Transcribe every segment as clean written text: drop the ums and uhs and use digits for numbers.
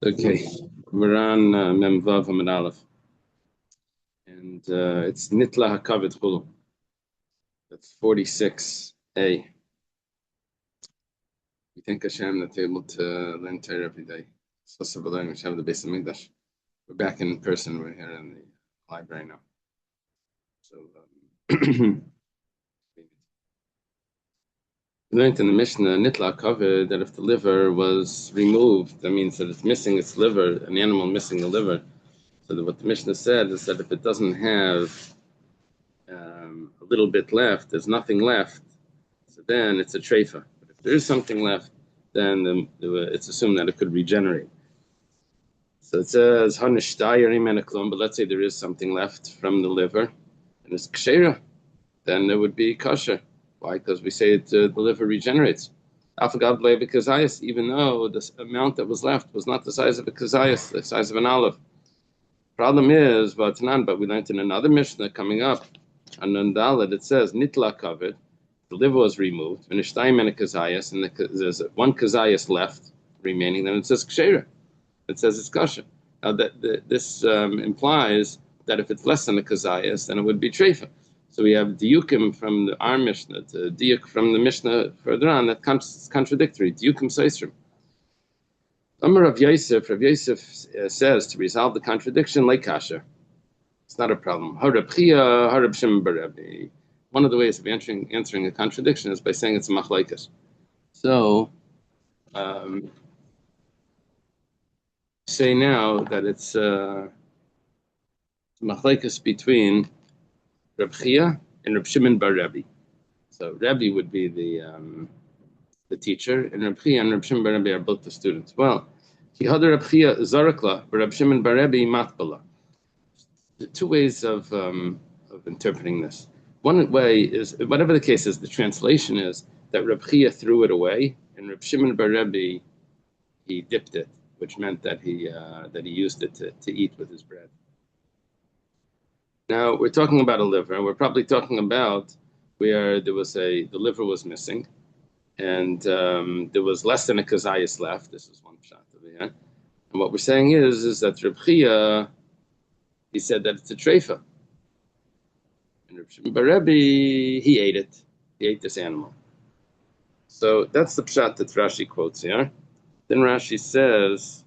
Okay, we're on Mem Vav Amud Aleph, and it's Nitla Hakavet Chulu. That's 46a. We thank Hashem that we're able to learn Torah every day. So we have the base of Mikdash. We're back in person. We're here in the library now. So we learned in the Mishnah Nitla Hakavet that if the liver was removed, that means that it's missing its liver, an animal missing a liver. So that what the Mishnah said is that if it doesn't have a little bit left, there's nothing left, so then it's a treifa. But if there is something left, then it's assumed that it could regenerate. So it says, but let's say there is something left from the liver, and it's kshera, then it would be kosher. Why? Because we say the liver regenerates. Because even though the amount that was left was not the size of a kazayas, the size of an olive. Problem is, but we learned in another Mishnah coming up, on Nundalad, it says, Nitla covered, the liver was removed, and there's one kazayas left remaining, then it says kshera. It says it's kosher. Now, this implies that if it's less than a kazayas, then it would be treifa. So we have diukim from our Mishnah, to diuk from the Mishnah further on, that comes contradictory. Diukim seisrim. Rav Yosef says to resolve the contradiction, like kasha. It's not a problem. One of the ways of answering a contradiction is by saying it's a machlaikas. So, say now that it's machlaikas between Reb Chia and Reb Shimon bar Rebbe. So Rebbe would be the teacher, and Reb Chia and Reb Shimon bar Rebbe are both the students. Well, Reb Chia zarakla, Reb Shimon bar Rebbe matbala. The two ways of interpreting this. One way is, whatever the case is, the translation is that Reb Chia threw it away, and Reb Shimon bar Rebbe, he dipped it, which meant that he used it to eat with his bread. Now we're talking about a liver. We're probably talking about where the liver was missing, and there was less than a kazayas left. This is one shot of it. And what we're saying is that Reb Chia, he said that it's a treifa. And Reb Shimon bar Rebbe, he ate it. He ate this animal. So that's the pshat that Rashi quotes here. Then Rashi says,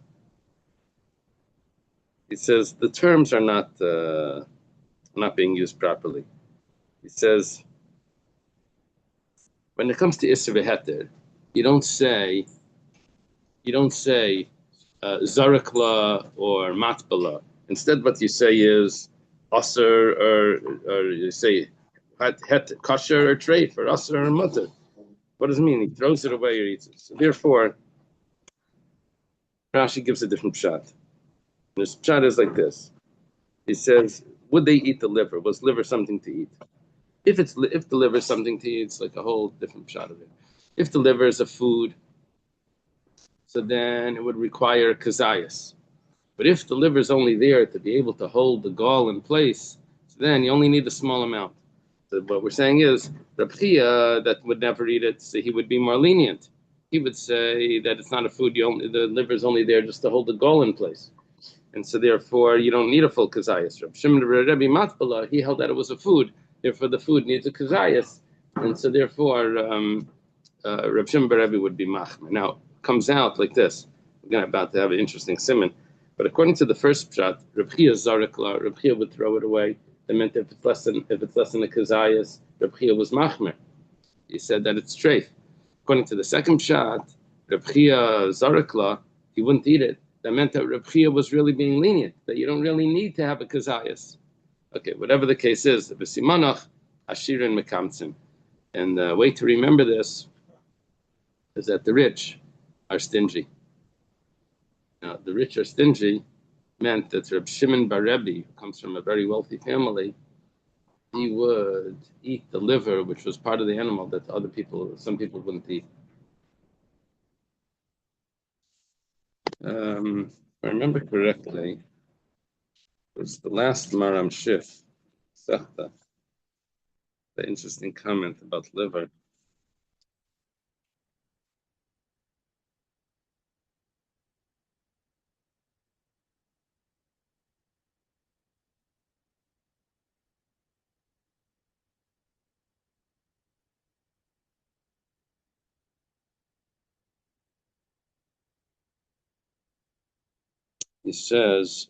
the terms are not being used properly. He says, when it comes to Isser v'heter, you don't say zarakla or matbala. Instead, what you say is aser, or you say het kosher or treif, or aser or mutter. What does it mean? He throws it away or eats it. So therefore, Rashi gives a different pshat. This pshat is like this. He says, would they eat the liver? Was liver something to eat? If the liver is something to eat, it's like a whole different pshat of it. If the liver is a food, so then it would require kazayas. But if the liver is only there to be able to hold the gall in place, so then you only need a small amount. So what we're saying is, Reb Chia, that would never eat it, so he would be more lenient. He would say that it's not a food, the liver is only there just to hold the gall in place. And so therefore, you don't need a full kazayas. Reb Shimon bar Rebbe matbala, he held that it was a food, therefore the food needs a kazayas. And so therefore, Reb Shimon bar Rebbe would be machmer. Now, it comes out like this. We're about to have an interesting simon. But according to the first pshat, Reb Chia zarakla, Reb Chia would throw it away. That meant if it's less than a kazayas, Reb Chia was machmer. He said that it's treif. According to the second pshat, Reb Chia zarakla, he wouldn't eat it. That meant that Reb Chia was really being lenient, that you don't really need to have a kazayas. Okay, whatever the case is, v'simanach ashirin mekamtzin. And the way to remember this is that the rich are stingy. Now, the rich are stingy meant that Reb Shimon bar Rebbe, who comes from a very wealthy family, he would eat the liver, which was part of the animal that some people wouldn't eat. If I remember correctly, it was the last Maram Shif, Sechta, the interesting comment about liver. He says,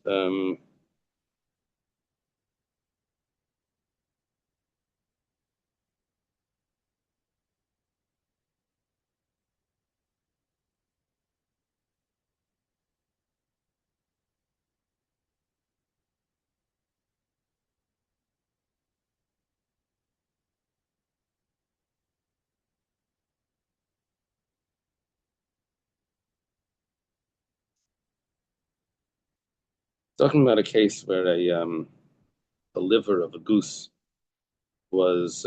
talking about a case where the liver of a goose was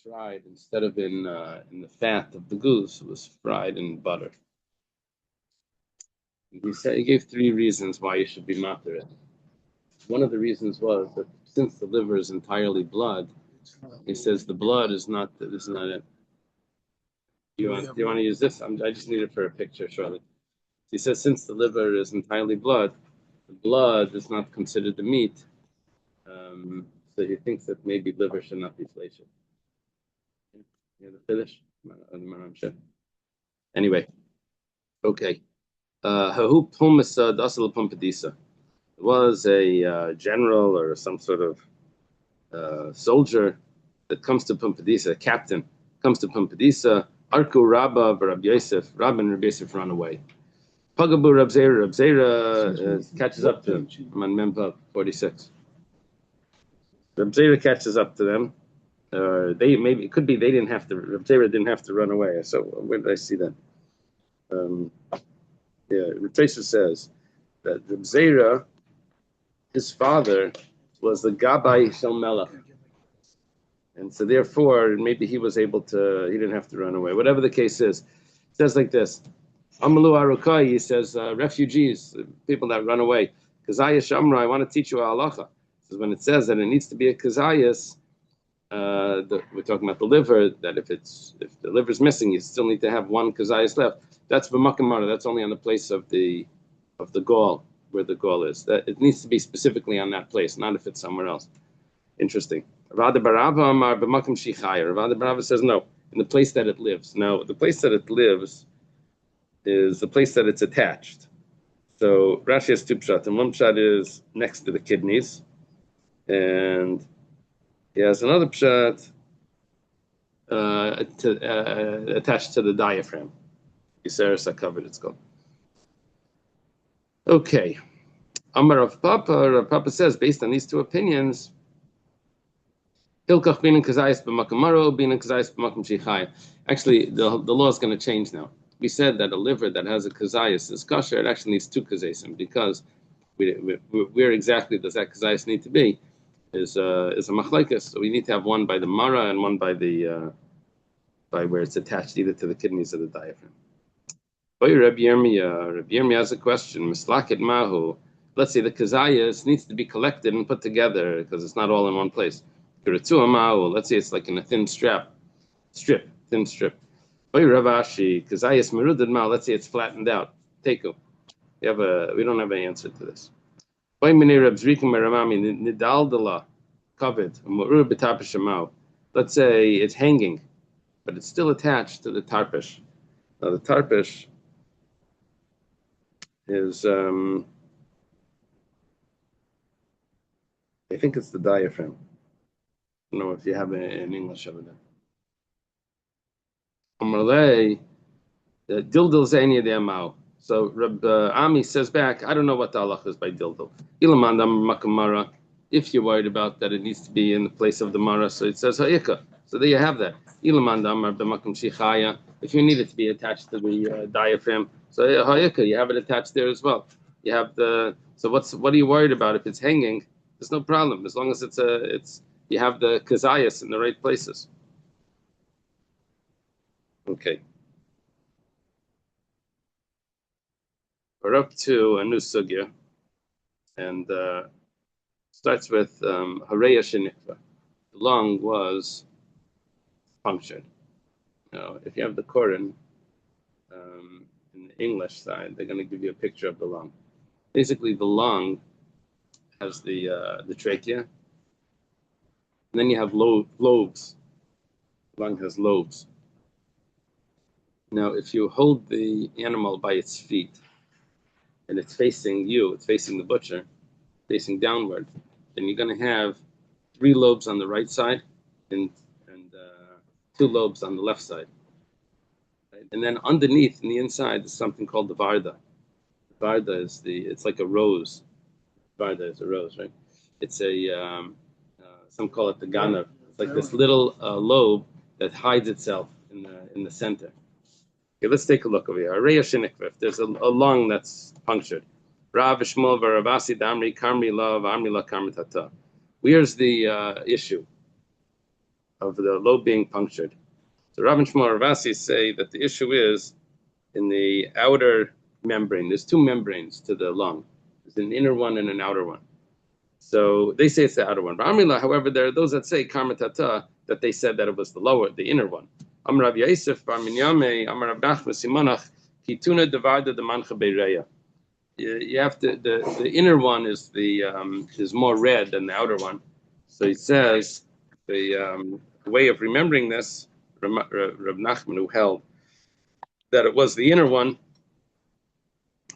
fried instead of in the fat of the goose. It was fried in butter. He gave three reasons why you should be matir it. One of the reasons was that since the liver is entirely blood, he says the blood is not it. Do you want to use this? I just need it for a picture shortly. He says since the liver is entirely blood, the blood is not considered the meat. So he thinks that maybe liver should not be fleished. You know, the finish. Anyway, okay. It was a general or some sort of soldier that comes to Pumpadisa, a captain, comes to Pumpadisa. Arku Rabba Rabbi Yosef, Rabbi and Rabbi Yosef run away. Pagabu Rabzeira, Rabzeira catches up to them. I'm on Mempa 46. Rabzeira catches up to them. It could be they didn't have to. Rabzeira didn't have to run away. So where did I see that? Retracer says that Rabzeira, his father, was the Gabbai Shel Melech. And so therefore, maybe he didn't have to run away. Whatever the case is, it says like this. Amalu Arukai, he says, refugees, people that run away. Kazaya Shamra, I want to teach you a halacha. So when it says that it needs to be a kazayas, we're talking about the liver, that if the liver's missing, you still need to have one kazayas left. That's b'makamara, that's only on the place of the gall, where the gall is. That it needs to be specifically on that place, not if it's somewhere else. Interesting. Ravad Barava Amar b'makam shichayir. Ravad Barava says no, in the place that it lives. Now, the place that it lives is the place that it's attached. So Rashi has two pshat, and one pshat is next to the kidneys, and he has another pshat attached to the diaphragm. Yiseris covered, it's called. Okay. Amar Rav Papa says, based on these two opinions, Hilkach bin kazayis b'makamaro, bin kazayis b'makam shichai. Actually, the law is going to change now. We said that a liver that has a kazayis is kosher. It actually needs two kazayisim because where exactly does that kazayis need to be is a machlekes. So we need to have one by the mara and one by where it's attached either to the kidneys or the diaphragm. Rabbi Yirmiyah has a question. Mislaket mahu. Let's say the kazayis needs to be collected and put together because it's not all in one place. Let's say it's like in a thin strip. Ravashi, kazayis merudad mal. Let's say it's flattened out. Teku. We don't have an answer to this. Let's say it's hanging, but it's still attached to the tarpish. Now the tarpish is, I think it's the diaphragm. I don't know if you have it in English over there. Dildil zenia de amau. So Reb Ami says back, I don't know what the halach is by dildil. Ilamandam makamara. If you're worried about that, it needs to be in the place of the mara. So it says ha'ika. So there you have that. Ilamandam b'makam shichaya. If you need it to be attached to the diaphragm, so ha'ika, you have it attached there as well. You have So what are you worried about if it's hanging? There's no problem as long as you have the kazayas in the right places. Okay. We're up to a new sugya, and starts with Hareya Shenikva. The lung was punctured. Now, if you have the Koran in the English side, they're going to give you a picture of the lung. Basically, the lung has the trachea, and then you have lobes. The lung has lobes. Now, if you hold the animal by its feet, and it's facing you, it's facing the butcher, facing downward, then you're going to have 3 lobes on the right side and 2 lobes on the left side. Right? And then underneath, in the inside, is something called the varda. The varda is it's like a rose. Varda is a rose, right? It's some call it the ganav. It's like this little lobe that hides itself in the center. Okay, let's take a look over here. Areya shenikvef. There's a lung that's punctured. Rav Shmuel v'Ravasi damri kamri la v'amri la karmitata. Where's the issue of the lobe being punctured? So Rav and Shmuel Ravasi say that the issue is in the outer membrane. There's 2 membranes to the lung. There's an inner one and an outer one. So they say it's the outer one. Amrila, however, there are those that say karmatata, that they said that it was the inner one. Amr Rav Yosef bar Minyame, Amr Rav Nachman Simonach, kituna devada the mancha beireya. You have to the inner one is is more red than the outer one. So he says the way of remembering this, Rav Nachman, who held that it was the inner one,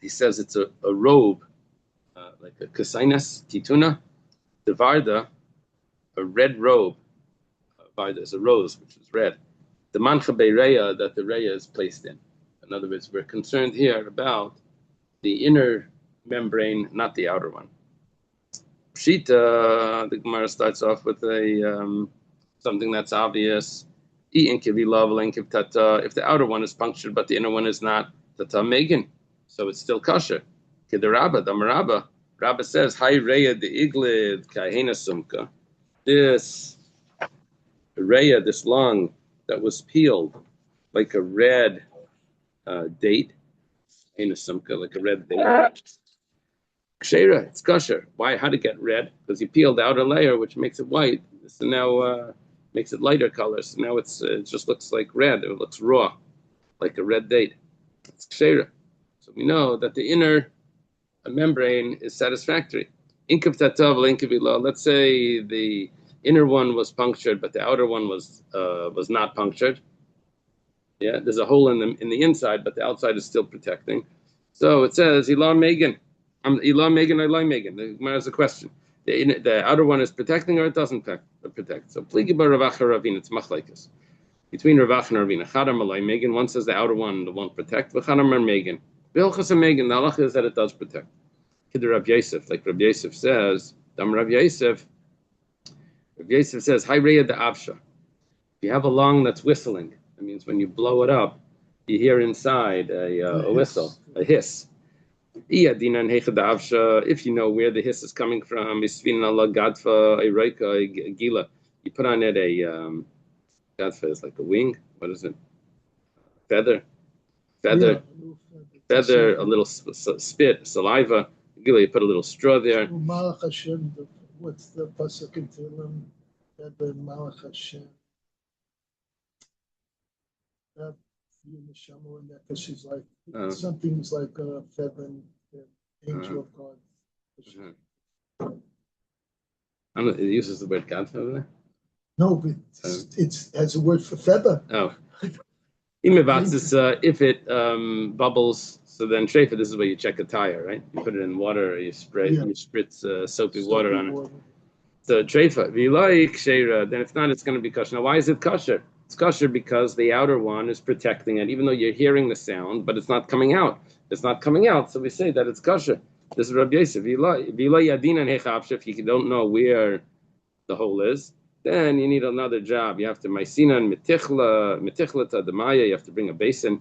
he says it's a robe, like a kasainas, tituna, the varda, a red robe. Varda is a rose, which is red. The mancha beireya, that the reya is placed in. In other words, we're concerned here about the inner membrane, not the outer one. Pshita, the Gemara starts off with something that's obvious. If the outer one is punctured, but the inner one is not, tata megan, so it's still kosher. Kedarabba, the Marabba. Rabba says, "Hi reya de iglid kahena sumka." This reya, this lung that was peeled like a red date, kahena sumka, like a red date. Kshera, it's kosher. Why? How to get red? Because you peeled the outer layer, which makes it white. So now makes it lighter color. So now it just looks like red. It looks raw, like a red date. It's kshera. So we know that the inner membrane is satisfactory. Let's say the inner one was punctured, but the outer one was not punctured. Yeah, there's a hole in the inside, but the outside is still protecting. So it says Ilah Megan. Ilah Megan, Ilah Megan. The Gemara has a question. The outer one is protecting or it doesn't protect. So Pligi bar Ravacha Ravina, it's machlekes. Between Ravacha and Ravina. Chadam Alai Megan, one says the outer one won't protect. V'chadam Mar Megan. B'ilchas Megan, the halacha is that it does protect. Kid Rav Yosef, like Rav Yosef says, Dam Rav Yosef says, Hi Reya de Avsha. If you have a lung that's whistling, that means when you blow it up, you hear inside a whistle, a hiss. If you know where the hiss is coming from, you put on it a gadfa is like a wing. What is it? Feather, a little spit, saliva. You put a little straw there. What's the pasuk in Tehillim? Feather Malach Hashem. Because she's like something's like a feather, angel of God. I don't know, it uses the word God over there? No, but it's as a word for feather. Oh. If it bubbles, so then treifa, this is where you check a tire, right? You put it in water, or you spritz soapy water on it. So treifa, if you like sheira, then if not, it's going to be kosher. Now, why is it kosher? It's kosher because the outer one is protecting it, even though you're hearing the sound, but it's not coming out. It's not coming out, so we say that it's kosher. This is Rabbi Yosef. If you don't know where the hole is, then you need another job. You have to maisinan mitichla to the maya. You have to bring a basin,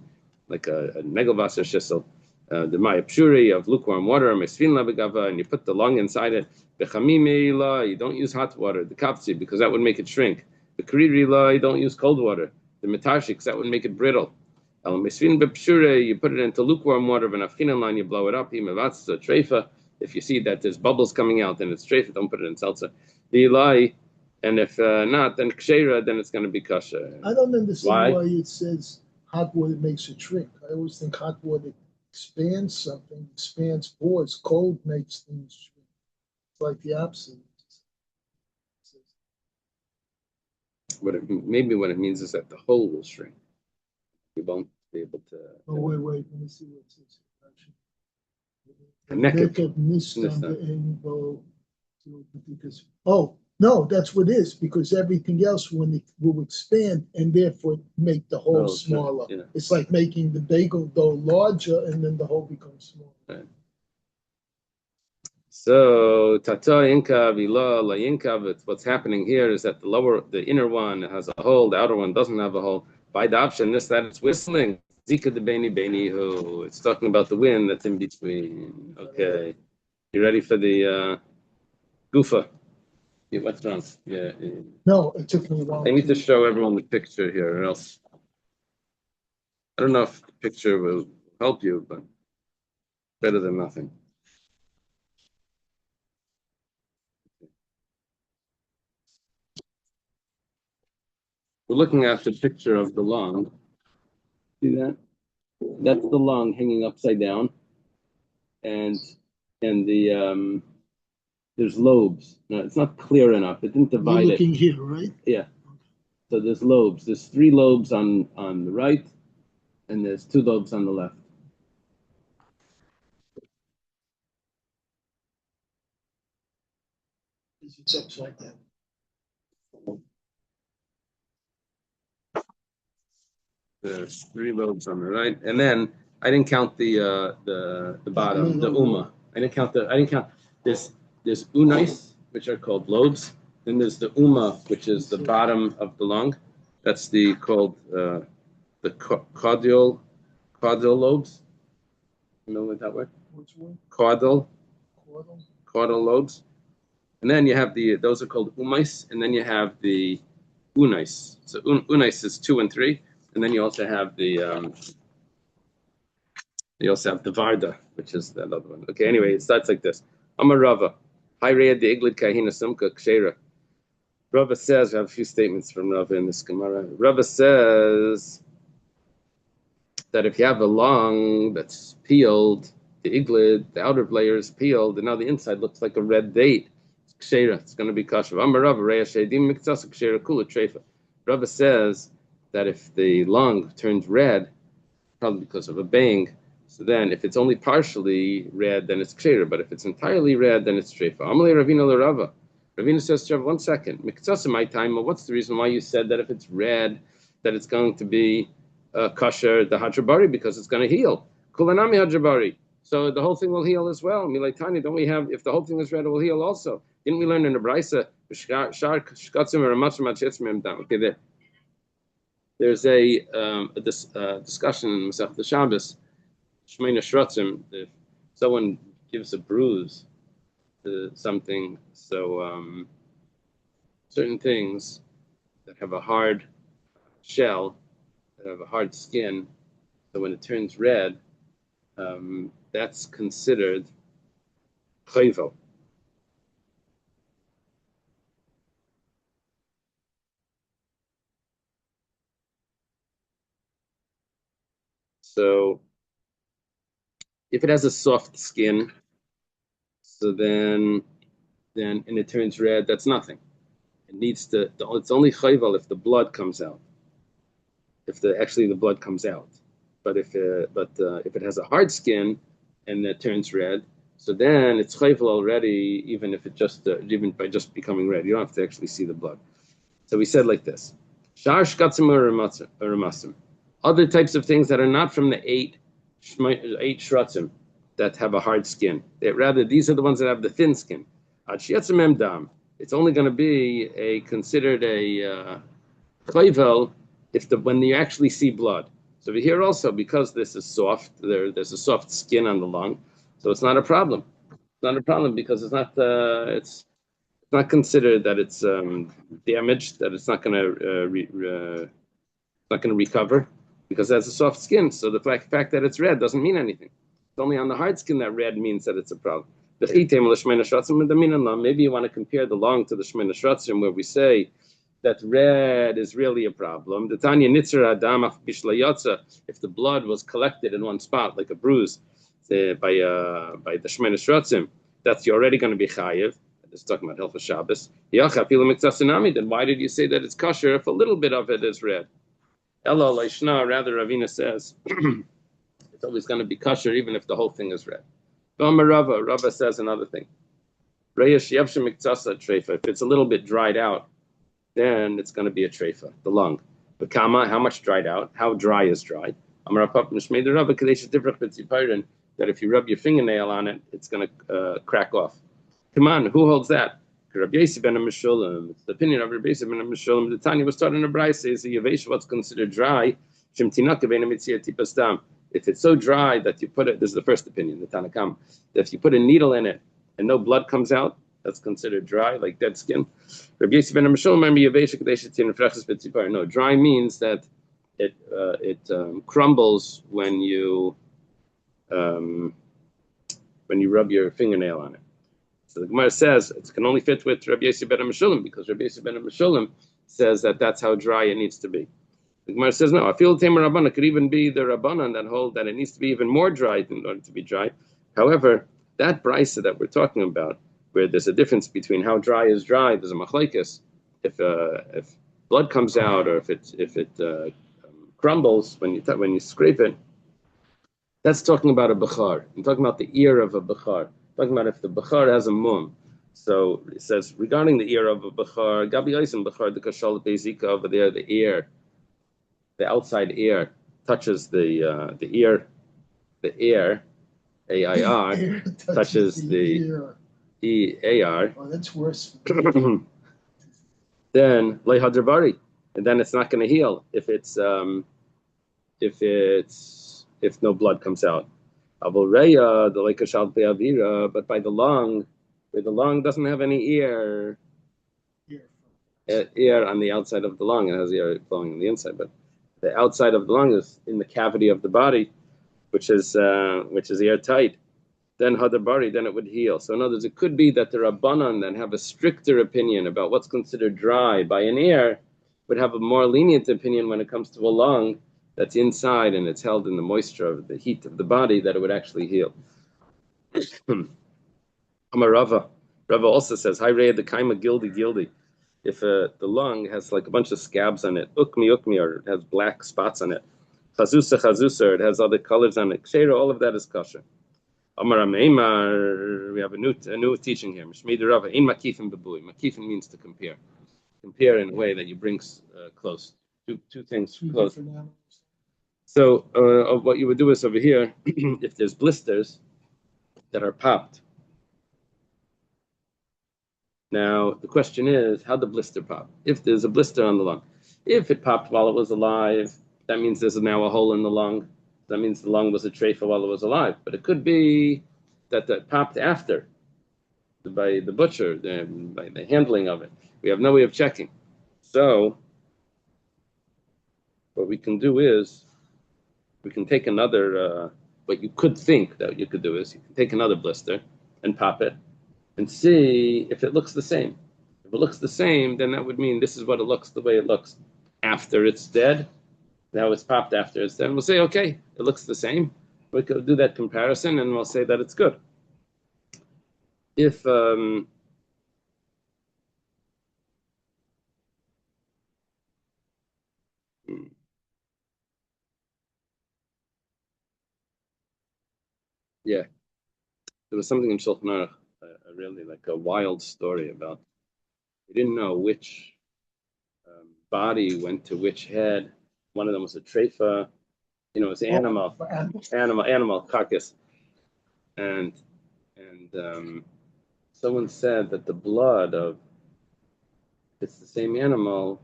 like a megalvasser shissel, the maya pshuri of lukewarm water, mesfin labegava, and you put the lung inside it. You don't use hot water, the kapsi, because that would make it shrink. The kariri you don't use cold water. The metashik, that would make it brittle. You put it into lukewarm water, line, you blow it up. If you see that there's bubbles coming out, then it's treifa. Don't put it in salsa. And if not, then kshera, then it's going to be kosher. I don't understand why it says hot water makes it shrink. I always think hot water expands something, expands pores. Cold makes things shrink. It's like the opposite. Maybe what it means is that the hole will shrink. You won't be able to. Oh, wait. Let me see what it says. Neked. Because no, that's what it is, because everything else it will expand and therefore make the hole smaller. Yeah. It's like making the bagel dough larger and then the hole becomes smaller. Right. So tata inka vila la inka. What's happening here is that the inner one has a hole, the outer one doesn't have a hole. By the option, that it's whistling. Zika de beni beni hu. It's talking about the wind that's in between. Okay, you ready for the gufa? Yeah, what's wrong? Yeah. No, it took me a while. I need to show everyone the picture here, or else I don't know if the picture will help you, but better than nothing. We're looking at the picture of the lung. See that? That's the lung hanging upside down, and the there's lobes. No, it's not clear enough. It didn't divide You're looking here, right? Yeah. So there's lobes. There's 3 lobes on the right, and there's 2 lobes on the left. It's upside down. There's 3 lobes on the right, and then I didn't count the bottom, the uma. I didn't count. There's unais, which are called lobes. Then there's the uma, which is the bottom of the lung. That's called the caudal lobes. You know what that word? Which one? Caudal lobes. And then you have those are called umais, and then you have the unais. So unais is 2 and 3, and then you also have the varda, which is the other one. Okay, anyway, it starts like this. Amar Rava, Hayreya de Iglid Kahina Sumka Kshera. Rava says, we have a few statements from Rava in this Gemara. Rava says that if you have a lung that's peeled, the iglid, the outer layer is peeled, and now the inside looks like a red date. It's going to be kashav. Amar Rava, Reya Shedim Miktsasa Kshera Kula Treifa. Rava says that if the lung turns red, probably because of a bang, so then if it's only partially red, then it's kshera, but if it's entirely red, then it's treifa. Amalei Ravina l'Rava. Ravina says, Trev, 1 second. Miktsasa my time. What's the reason why you said that if it's red, that it's going to be kosher, the hajabari, because it's going to heal? Kulanami hajabari. So the whole thing will heal as well. Milay Tani, don't we have, if the whole thing is red, it will heal also. Didn't we learn in the Brisa, okay, there's a discussion in Maseches Shabbos, Shmeina Shrotzim, if someone gives a bruise to something, so certain things that have a hard shell, that have a hard skin, so when it turns red, that's considered chayvel. So if it has a soft skin, so then and it turns red, that's nothing. It needs to. It's only chayvel if the blood comes out. If the blood comes out, but if it has a hard skin and it turns red, so then it's chayvel already, even if even by just becoming red, you don't have to actually see the blood. So we said like this: shar shkatzim or ramasim. Other types of things that are not from the 8 shratzim that have a hard skin. Rather, these are the ones that have the thin skin. It's only going to be considered a chayvel when you actually see blood. So over here also, because this is soft, there's a soft skin on the lung, so it's not a problem. It's not a problem because it's not considered that it's damaged, that it's not going to recover, because it has a soft skin. So the fact that it's red doesn't mean anything. It's only on the hard skin that red means that it's a problem. Maybe you want to compare the lung to the Shmeina Shratzim, where we say that red is really a problem. The Tanya Nitzer Adam Bishlayotza, if the blood was collected in one spot, like a bruise by the Shmeina Shratzim, that's you're already going to be chayiv. It's talking about Hilchos Shabbos. Then why did you say that it's kosher if a little bit of it is red? Ella Leishna, rather Ravina says it's always going to be kosher even if the whole thing is red. Rava says another thing. If it's a little bit dried out, then it's going to be a treifa, the lung. But kama, how much dried out? How dry is dried? That if you rub your fingernail on it, it's going to crack off. Come on, who holds that? It's the opinion of Rabbi Yossi ben Meshulam. The Tanya was taught in a brayse says what's considered dry. If it's so dry that you put it, this is the first opinion, the Tanakam, that if you put a needle in it and no blood comes out, that's considered dry, like dead skin. Rabbi Yossi ben Meshulam, no, dry means that it crumbles when you rub your fingernail on it. So the Gemara says it can only fit with Rabbi Yossi ben Meshulam because Rabbi Yossi ben Meshulam says that that's how dry it needs to be. The Gemara says no. I feel Tamer Rabbanan could even be the Rabbanan that hold that it needs to be even more dry in order to be dry. However, that brisa that we're talking about, where there's a difference between how dry is dry, there's a machlekes. If blood comes out or if it crumbles when you scrape it, that's talking about a bechar. I'm talking about the ear of a bechar. Talking about if the bechar has a mum. So it says regarding the ear of a bechar, Gabi Eisen bechar the kashal bezika over there, the ear, the outside ear touches the ear, AIR touches the EAR. Oh, that's worse. Then lehadrabari, and then it's not going to heal if no blood comes out. But by the lung, where the lung doesn't have any ear on the outside of the lung, it has ear flowing on the inside, but the outside of the lung is in the cavity of the body, which is airtight. Then hadabari, then it would heal. So in other words, it could be that the Rabbanan that have a stricter opinion about what's considered dry by an ear would have a more lenient opinion when it comes to a lung that's inside and it's held in the moisture of the heat of the body, that it would actually heal. Rava also says, "Hi Ray, the kaima gildi. If the lung has like a bunch of scabs on it, ukmi, or it has black spots on it, chazusa, it has other colors on it. Ksheira, all of that is kosher." Amar Ameimar, we have a new teaching here. Mishmei Rava, in makifin bebui. Makifin means to compare in a way that you bring close. Two things close. So what you would do is over here, if there's blisters that are popped. Now the question is, how the blister pop? If there's a blister on the lung, if it popped while it was alive, that means there's now a hole in the lung. That means the lung was a treifa while it was alive. But it could be that popped after, by the butcher, by the handling of it. We have no way of checking. So what we can do is, we can take another, what you could think that you could do is, you can take another blister and pop it and see if it looks the same. If it looks the same, then that would mean this is what it looks, the way it looks after it's dead. Now it's popped after it's dead. We'll say, okay, it looks the same. We could do that comparison and we'll say that it's good. If yeah, there was something in Shulchan Aruch, really like a wild story about, we didn't know which body went to which head. One of them was a treifa, it was animal carcass, and someone said that the blood of, if it's the same animal,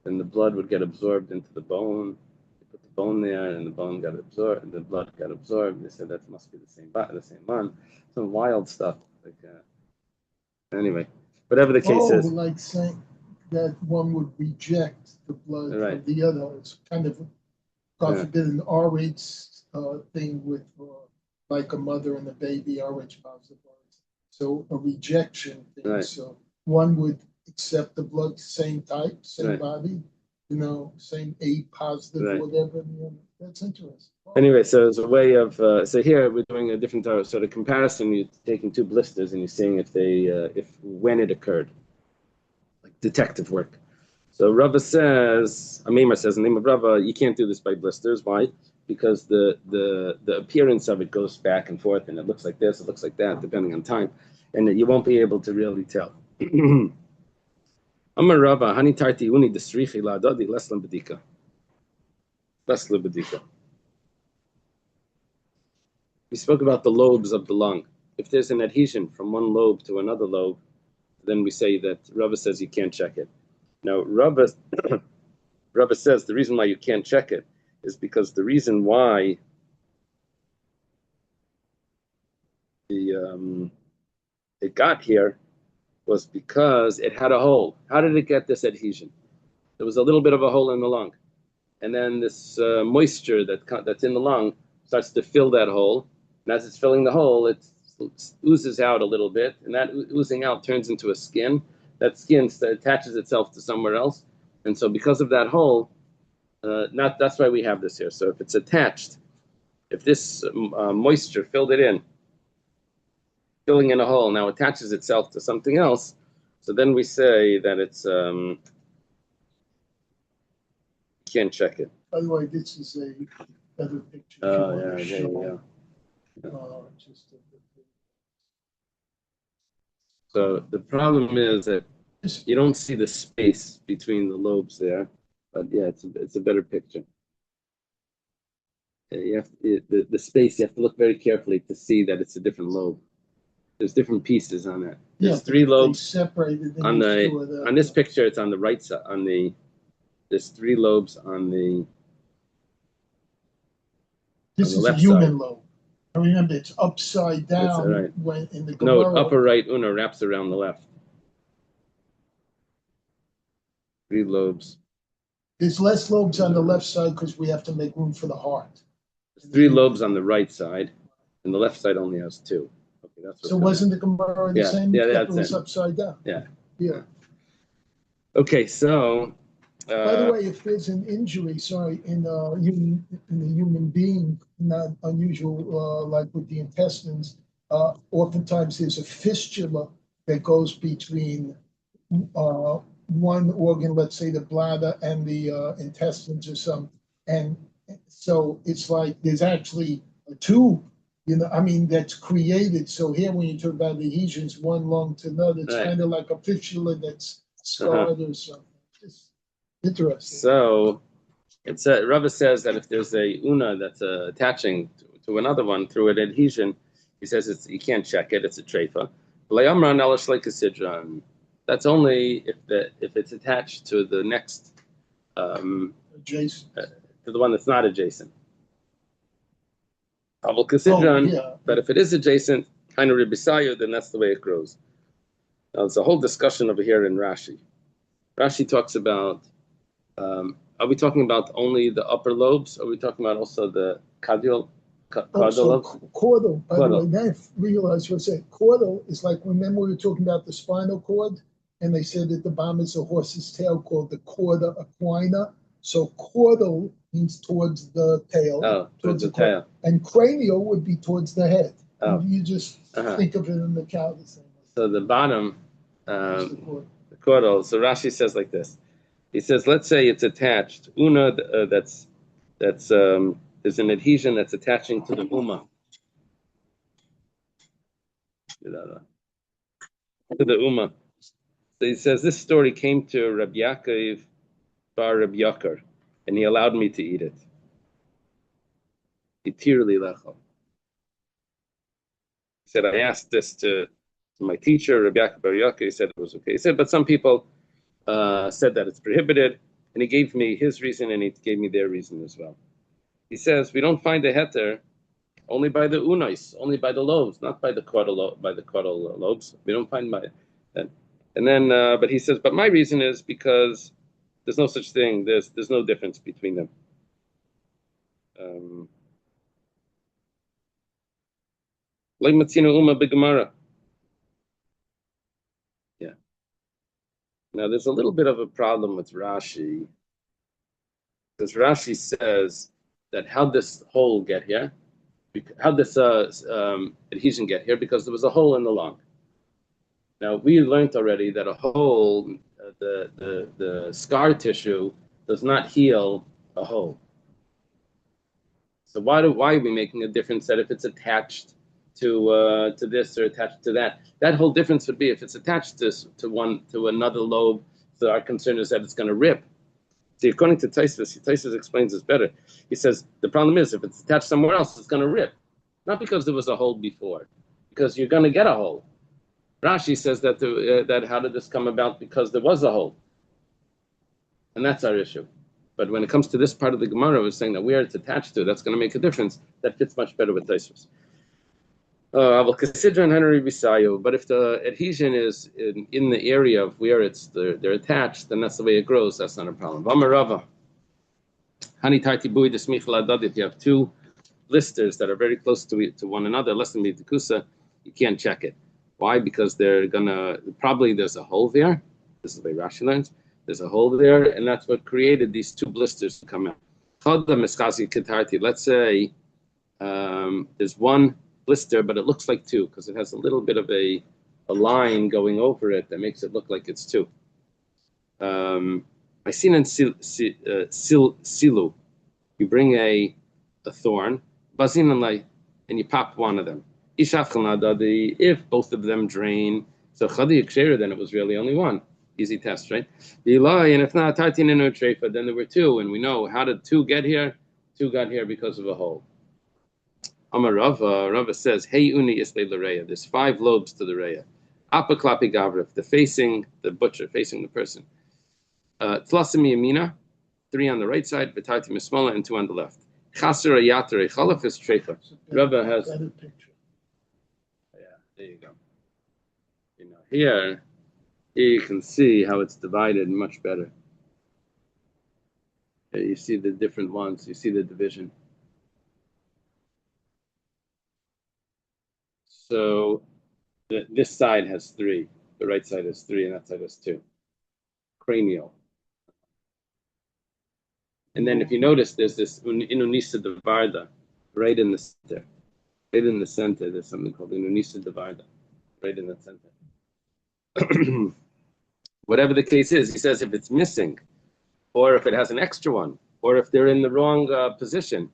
then the blood would get absorbed into the bone. They put the bone there, and the bone got absorbed, and the blood got absorbed. They said that must be the same one. Some wild stuff. Anyway, whatever the case is. Like saying that one would reject the blood of the other. It's kind of, God forbid, an RH thing with like a mother and a baby, RH positive. So a rejection thing. Right. So one would accept the blood, same type, same body, same A positive, whatever. That's interesting. Anyway, so there's a way of, so here we're doing a different sort of comparison. You're taking two blisters and you're seeing if when it occurred, like detective work. So Rava says, Amimar says, in the name of Rava, you can't do this by blisters. Why? Because the appearance of it goes back and forth, and it looks like this, it looks like that, depending on time, and you won't be able to really tell. Amar Rava, Hani Tarti Uni Desrichi La Dodi Leslan Bedika. Leslan Bedika. We spoke about the lobes of the lung. If there's an adhesion from one lobe to another lobe, then we say that Rava says you can't check it. Now, Rava says the reason why you can't check it is because the reason why it got here was because it had a hole. How did it get this adhesion? There was a little bit of a hole in the lung. And then this moisture that's in the lung starts to fill that hole. And as it's filling the hole, it oozes out a little bit. And that oozing out turns into a skin. That skin attaches itself to somewhere else. And so because of that hole, that's why we have this here. So if it's attached, if this moisture filled it in, filling in a hole, now attaches itself to something else, so then we say that it's you can't check it. By the way, this is a better picture. Oh, yeah, there you go. So the problem is that you don't see the space between the lobes there, but yeah, it's a better picture. You have the space. You have to look very carefully to see that it's a different lobe. There's different pieces on that. There's three lobes separated on this picture. It's on the right side. There's three lobes on the. This is a human lobe. I remember it's upside down. That's right. When in the Gemara. No, upper right una wraps around the left. Three lobes. There's less lobes on the left side because we have to make room for the heart. There's three lobes on the right side, and the left side only has two. Okay, that's so wasn't the Gemara the same? Yeah, that it was upside down. Yeah. Okay, so. By the way, if there's an injury, in a human being, not unusual, like with the intestines, oftentimes there's a fistula that goes between one organ, let's say the bladder, and the intestines or something. And so it's like there's actually a tube, that's created. So here, when you talk about adhesions, one lung to another, it's kind of like a fistula that's scarred or something. Interesting. So, Rava says that if there's a una that's attaching to another one through an adhesion, he says you can't check it. It's a treifa. That's only if it's attached to the next adjacent to the one that's not adjacent. But if it is adjacent, kind of ribisayu, then that's the way it grows. Now, there's a whole discussion over here in Rashi. Rashi talks about. Are we talking about only the upper lobes? Are we talking about also the caudal lobes? Caudal. By the way, now I realize what I said. Caudal is like, remember we were talking about the spinal cord, and they said at the bottom is a horse's tail called the cauda equina. So caudal means towards the tail. Oh, towards the tail. And cranial would be towards the head. Oh. You just think of it in the cow the same way. So the bottom, the caudal. So Rashi says like this. He says, let's say it's attached. Una, there's an adhesion that's attaching to the uma. To the uma. So he says, this story came to Rabbi Yaakov bar Rabbi Yakar, and he allowed me to eat it. He said, I asked this to my teacher, Rabbi Yaakov bar Yakar. He said it was okay. He said, but some people said that it's prohibited, and he gave me his reason, and he gave me their reason as well. He says we don't find a heter only by the unais, only by the lobes, not by the caudal lobes. We don't find by that. And then, but he says, but my reason is because there's no such thing. There's no difference between them. Like matzina uma b'gemara. Now, there's a little bit of a problem with Rashi, because Rashi says that how this hole get here, how this adhesion get here, because there was a hole in the lung. Now, we learned already that a hole the scar tissue does not heal a hole. So why are we making a difference that if it's attached to this or attached to that? That whole difference would be if it's attached to another lobe. So our concern is that it's going to rip. See, according to Taisus explains this better. He says the problem is if it's attached somewhere else, it's going to rip, not because there was a hole before, because you're going to get a hole. Rashi says that that how did this come about? Because there was a hole, and that's our issue. But when it comes to this part of the Gemara, we're saying that where it's attached to, that's going to make a difference. That fits much better with Taisus. I will consider an Henry Bisayo, but if the adhesion is in the area of where they're attached, then that's the way it grows. That's not a problem. Vamarava, Hani Tarti Bui Desmichel Adad. If you have two blisters that are very close to one another, less than Mitikusa, you can't check it. Why? Because they're gonna probably there's a hole there. This is the way Rashi learns. There's a hole there, and that's what created these two blisters to come out. Let's say there's one blister, but it looks like two because it has a little bit of a line going over it that makes it look like it's two. I seen in silu, you bring a thorn, and you pop one of them. If both of them drain, so then it was really only one. Easy test, right? And if not, then there were two, and we know how did two get here? Two got here because of a hole. Amar Rava says, "Hey uni isle l'reya." There's 5 lobes to the reya. Apa klapi gavrif, the facing the butcher, facing the person. Tlasimi yamina, 3 on the right side, v'tarti mismola, and 2 on the left. Chaser yatere chalaf is treifa. Rava has. Yeah, there you go. Here you can see how it's divided much better. You see the different ones. You see the division. So this side has 3. The right side has 3, and that side has 2. Cranial. And then if you notice, there's this Inunisa de Varda right in the center. Right in the center, there's something called Inunisa de Varda. Right in the center. Whatever the case is, he says if it's missing, or if it has an extra one, or if they're in the wrong position,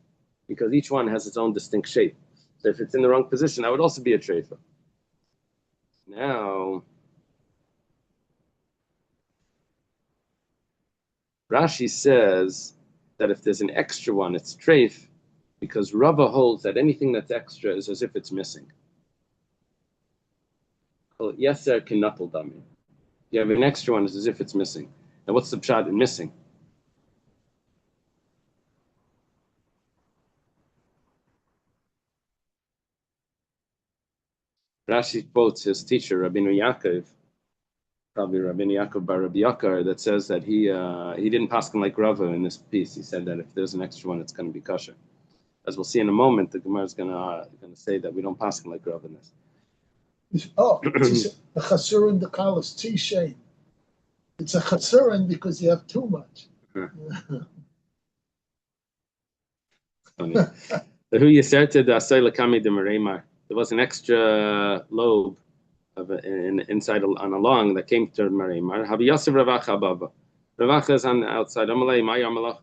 because each one has its own distinct shape. So if it's in the wrong position, that would also be a treifa. Now, Rashi says that if there's an extra one, it's treif, because Rava holds that anything that's extra is as if it's missing. Yeser kinapel dami. You have an extra one, it's as if it's missing. Now, what's the pshat in missing? Rashi quotes his teacher, Rabbeinu Yaakov, probably Rabbeinu Yaakov bar Rabbi Yakar, that says that he didn't paskin like Rava in this piece. He said that if there's an extra one, it's going to be kosher. As we'll see in a moment, the Gemara is going to say that we don't paskin like Rava in this. The chasurin the kalas t-shame. It's a chasurin because you have too much. Funny. Who you said to the asay lakami de mereimar. There was an extra lobe inside on a lung that came to Marimar. Habi Yosef Ravacha Baba. Ravacha is on the outside. Amalei Maya Malach.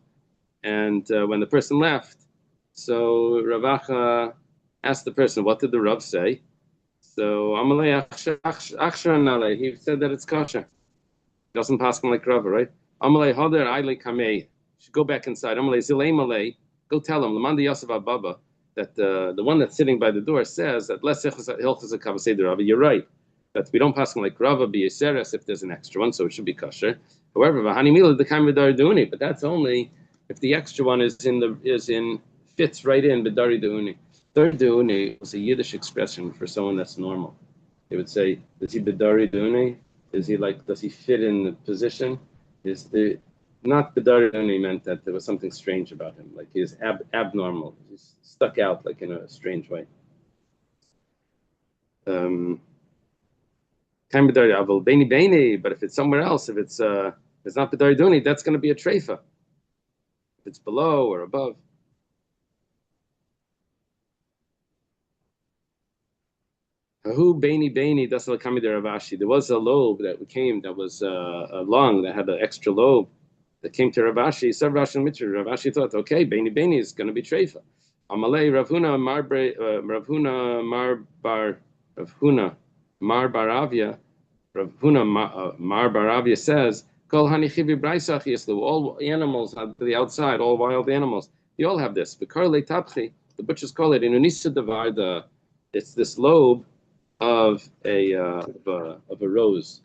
And when the person left, so Ravacha asked the person, "What did the Rav say?" So Amalei Achshar Nale. He said that it's kosher. Doesn't pass him like Rava, right? Amalei Hoder Aile Kamei. Should go back inside. Amalei Zilei Malei. Go tell him. Lamanda Yosef Baba. That the one that's sitting by the door says that you're right, that we don't pass him like Rava be Yeseres if there's an extra one, so it should be kosher. However, but that's only if the extra one fits right in Bidari Deuni. Bidari Deuni is a Yiddish expression for someone that's normal. They would say, "Is he Bidari Deuni? Does he fit in the position? Not Bidari Deuni meant that there was something strange about him, like he's abnormal. He's stuck out like in a strange way. But if it's somewhere else, if it's not Bidari Duni, that's going to be a treifa. If it's below or above. Who Baini Baini Dasal Kami de Ravashi. There was a lobe that came that was a lung that had an extra lobe that came to Ravashi. So Ravashi thought, okay, Baini Baini is going to be Treifa. Amalei Ravhuna Mar Baravia. Ravhuna Mar Baravia says, Kol Hanichivi Braisach Yislu. All animals on the outside, all wild animals, they all have this. The Karle Tapchi, the butchers call it in Unisa Devar, it's this lobe of a rose.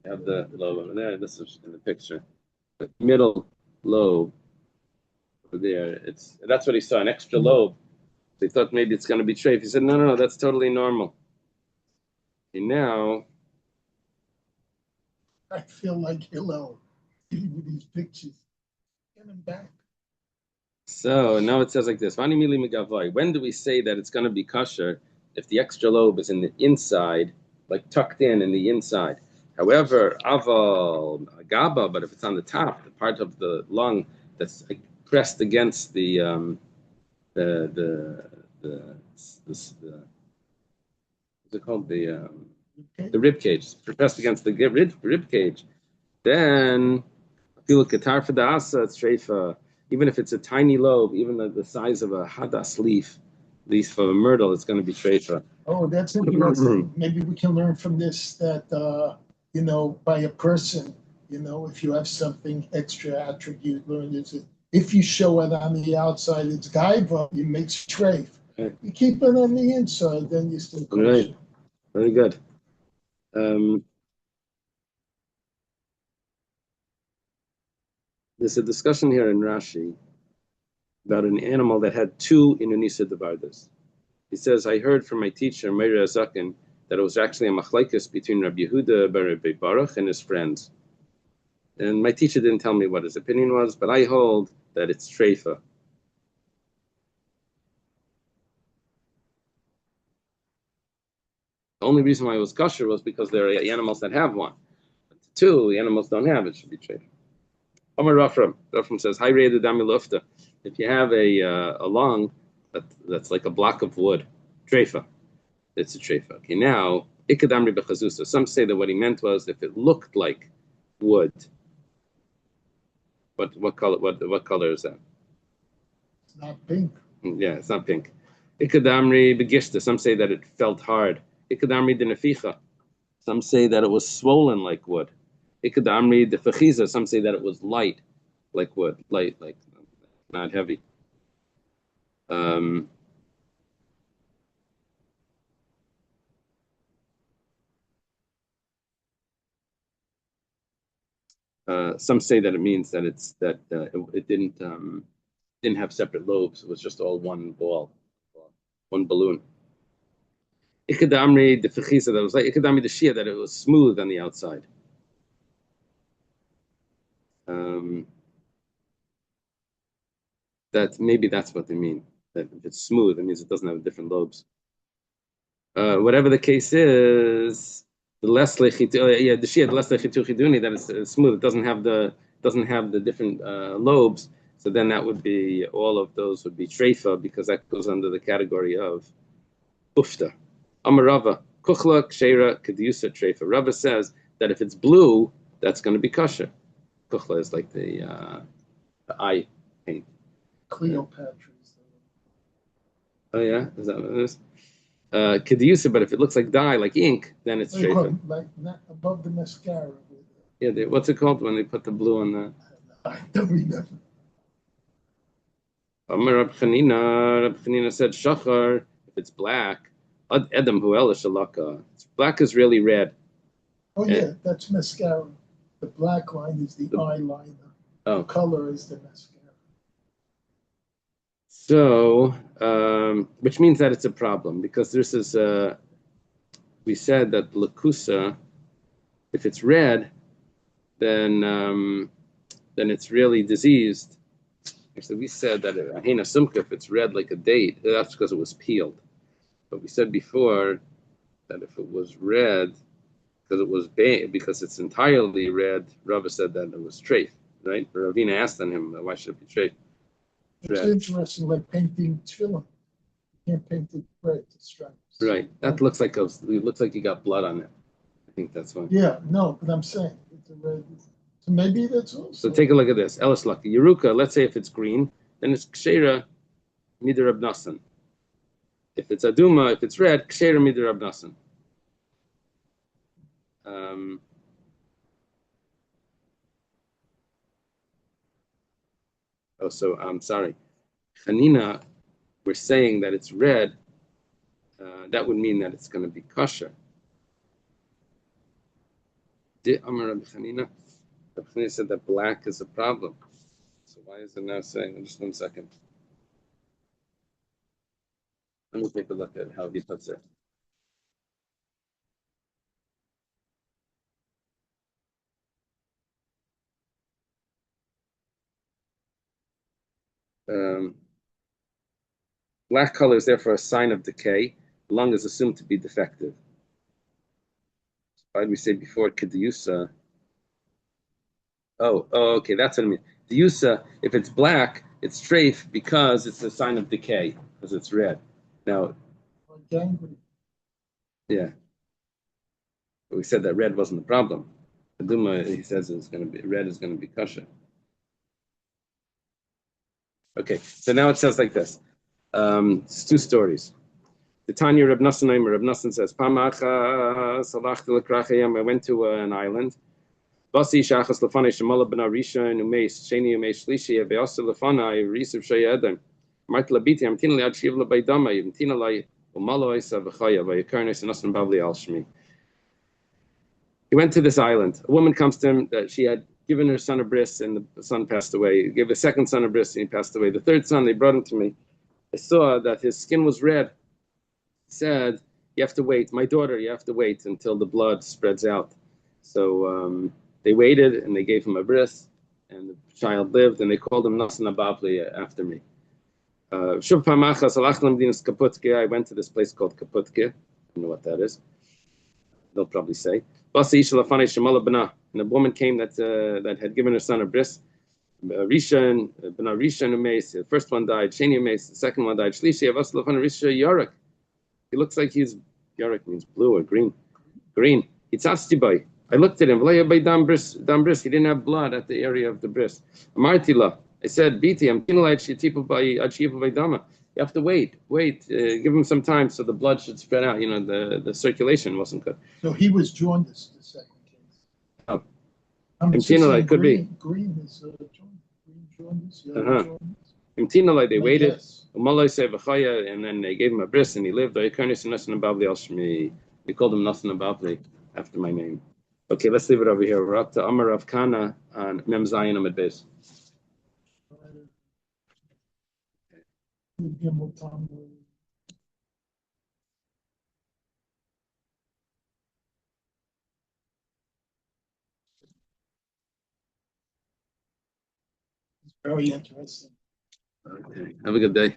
I have the lobe over there. This is in the picture. The middle lobe over there. That's what he saw, an extra lobe. They thought maybe it's going to be treif. He said, no, that's totally normal. And now I feel like Hillel with these pictures. Get him back. So now it says like this: when do we say that it's going to be kosher if the extra lobe is in the inside, like tucked in the inside? However, aval gaba, but if it's on the top, the part of the lung that's pressed against the what's it called, the rib cage, pressed against the rib cage, then feel katar for the asa, it's treifa. Even if it's a tiny lobe, even the size of a hadas leaf of a myrtle, it's going to be treifa. Oh, that's interesting. Maybe we can learn from this that, by a person, if you have something extra attribute, learn this. If you show it on the outside, it's gaiva, you make treif. Right. You keep it on the inside, then you still kosher. Right. Very good. There's a discussion here in Rashi about an animal that had two inunisa devardas. He says, I heard from my teacher, Meir Azakin, that it was actually a machlekes between Rabbi Yehuda bar Rabbi Baruch and his friends. And my teacher didn't tell me what his opinion was, but I hold that it's treifa. The only reason why it was kosher was because there are animals that have one. But two animals don't have it, should be treifa. Omar Rafram says, "Hi, Rei Dami Lufta. If you have a lung that's like a block of wood, treifa, it's a treifa. Okay, now ikadamri bechazusa. Some say that what he meant was if it looked like wood. What color? What color is that? It's not pink. Yeah, it's not pink. Ikadamri begishta. Some say that it felt hard. Ikadamri deneficha. Some say that it was swollen like wood. Ikadamri de fechiza. Some say that it was light, like wood, light, like not heavy. Some say that it means that it didn't have separate lobes. It was just all one ball, one balloon. Ikadamri de fechiza. That was like ikadamri de shia. That it was smooth on the outside. That maybe that's what they mean. That if it's smooth, it means it doesn't have different lobes. Whatever the case is, the less lechitu, the less lechitu chiduni, that is smooth. It doesn't have the different lobes. So then that would be, all of those would be treifa, because that goes under the category of ufta. Amarava kuchla kshera kedusa treifa. Rava says that if it's blue, that's going to be kosher. Kuchla is like the eye paint. Cleopatra's. Oh yeah, is that what it is? Kedusa, but if it looks like dye, like ink, then it's treifa. Like not above the mascara. Yeah, what's it called when they put the blue on the? I don't remember. Rab Chanina said shachar. If it's black, ad edam huel shalaka. Black is really red. Oh yeah, that's mascara. The black line is the eyeliner. Oh. The color is the mascara. So, which means that it's a problem, because this is, we said that lakusa, if it's red, then it's really diseased. Actually, we said that ahina sumka, if it's red like a date, that's because it was peeled. But we said before that if it was red, because it's entirely red, Rava said that it was treif, right? Ravina asked on him, why should it be treif? It's interesting, like painting tefillin. can't paint it red to stripes. Right. That looks like it looks like you got blood on it. I think that's one. Yeah, no, but I'm saying it's a red. So maybe that's also. So take a look at this. Elis Lucky. Yeruka, let's say if it's green, then it's Kshera Midir Abnasan. If it's Aduma, if it's red, Kshera Midir Abnasan. So I'm sorry. Hanina, we're saying that it's red. That would mean that it's going to be kosher. Amar Rabbi Hanina. Rabbi Hanina said that black is a problem. So why is it now saying? Just 1 second. Let me take a look at how he puts it. Black color is therefore a sign of decay. Lung is assumed to be defective. Why did we say before Kediyusa? Okay, that's what I mean. Diyusa, if it's black, it's treif because it's a sign of decay, because it's red. Now, yeah, but we said that red wasn't the problem. Duma, he says it's going to be red is going to be kosher. Okay, so now it says like this. It's 2 stories. The Tanya Reb Nassan says, I went to an island. Basi shachas lefanei shemala ben arisha and umeis sheni umeis shlishi ve'asa lefanei risiv shayadem. Mart labiti amtina liad shiv lebaydama amtina lai umalo isa v'chaya v'yakarnes and asan bavli al shmi. He went to this island. A woman comes to him that she had given her son a bris and the son passed away. He gave a second son a bris and he passed away. The third son, they brought him to me. I saw that his skin was red. He said, you have to wait. My daughter, you have to wait until the blood spreads out. So they waited and they gave him a bris and the child lived and they called him Nasan Ababli after me. I went to this place called Kaputke. I don't know what that is. They'll probably say. And a woman came that had given her son a bris. Rishon, the first one died. Sheni Umeis, the second one died. Shlishi Avas Lafana Risha Yorik. He looks like he's Yorik means blue or green. Green. Itzasti. I looked at him. Dam bris. He didn't have blood at the area of the bris. Amartila. I said, Biti, I'm you have to wait. Give him some time so the blood should spread out. You know, the circulation wasn't good. So he was jaundiced, the second case. Oh. Could be. Green is jaundice. They waited. Yes. And then they gave him a bris and he lived. We called him Nasan Ababli after my name. Okay, let's leave it over here. We're up to Amar Rav Kana on Mem Zayin Amid Beis. Very interesting. Okay, have a good day.